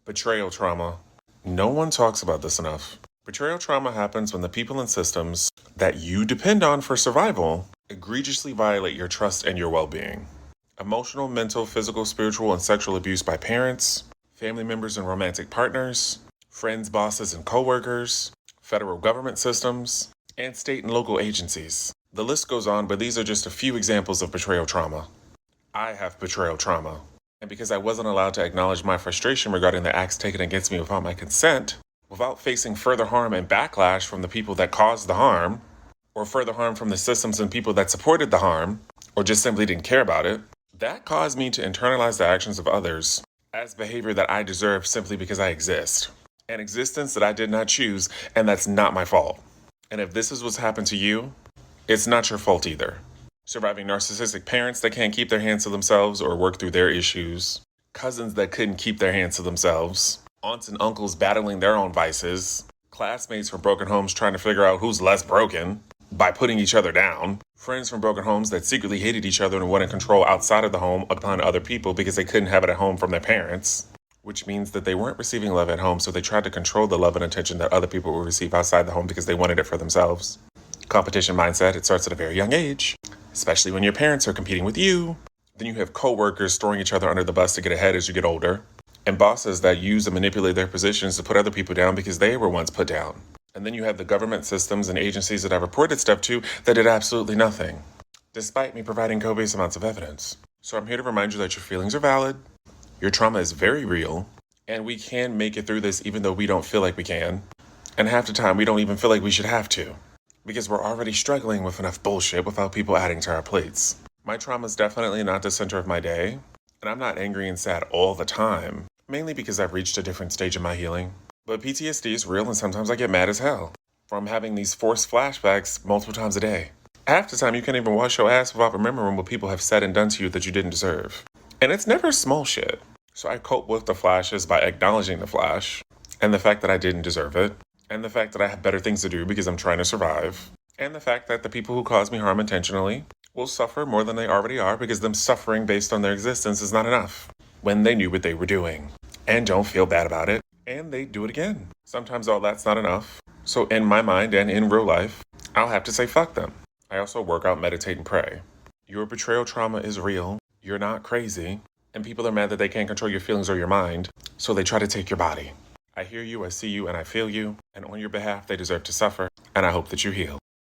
Betrayal trauma. No one talks about this enough. Betrayal trauma happens when the people and systems that you depend on for survival egregiously violate your trust and your well-being. Emotional, mental, physical, spiritual, and sexual abuse by parents, family members and romantic partners, friends, bosses, and coworkers, federal government systems, and state and local agencies. The list goes on, but these are just a few examples of betrayal trauma. I have betrayal trauma. And because I wasn't allowed to acknowledge my frustration regarding the acts taken against me without my consent, without facing further harm and backlash from the people that caused the harm, or further harm from the systems and people that supported the harm, or just simply didn't care about it, that caused me to internalize the actions of others as behavior that I deserve simply because I exist. An existence that I did not choose, and that's not my fault. And if this is what's happened to you, it's not your fault either. Surviving narcissistic parents that can't keep their hands to themselves or work through their issues, cousins that couldn't keep their hands to themselves, aunts and uncles battling their own vices, classmates from broken homes trying to figure out who's less broken by putting each other down, friends from broken homes that secretly hated each other and wanted control outside of the home upon other people because they couldn't have it at home from their parents, which means that they weren't receiving love at home, so they tried to control the love and attention that other people would receive outside the home because they wanted it for themselves. Competition mindset, it starts at a very young age, especially when your parents are competing with you. Then you have coworkers throwing each other under the bus to get ahead as you get older, and bosses that use and manipulate their positions to put other people down because they were once put down. And then you have the government systems and agencies that I've reported stuff to that did absolutely nothing, despite me providing copious amounts of evidence. So I'm here to remind you that your feelings are valid, your trauma is very real, and we can make it through this even though we don't feel like we can. And half the time we don't even feel like we should have to, because we're already struggling with enough bullshit without people adding to our plates. My trauma is definitely not the center of my day, and I'm not angry and sad all the time, mainly because I've reached a different stage in my healing. But PTSD is real, and sometimes I get mad as hell from having these forced flashbacks multiple times a day. Half the time you can't even wash your ass without remembering what people have said and done to you that you didn't deserve. And it's never small shit. So I cope with the flashes by acknowledging the flash, and the fact that I didn't deserve it, and the fact that I have better things to do because I'm trying to survive, and the fact that the people who cause me harm intentionally will suffer more than they already are because them suffering based on their existence is not enough when they knew what they were doing and don't feel bad about it, and they do it again. Sometimes all that's not enough. So in my mind and in real life, I'll have to say fuck them. I also work out, meditate, and pray. Your betrayal trauma is real. You're not crazy. And people are mad that they can't control your feelings or your mind, so they try to take your body. I hear you, I see you, and I feel you, and on your behalf, they deserve to suffer, and I hope that you heal.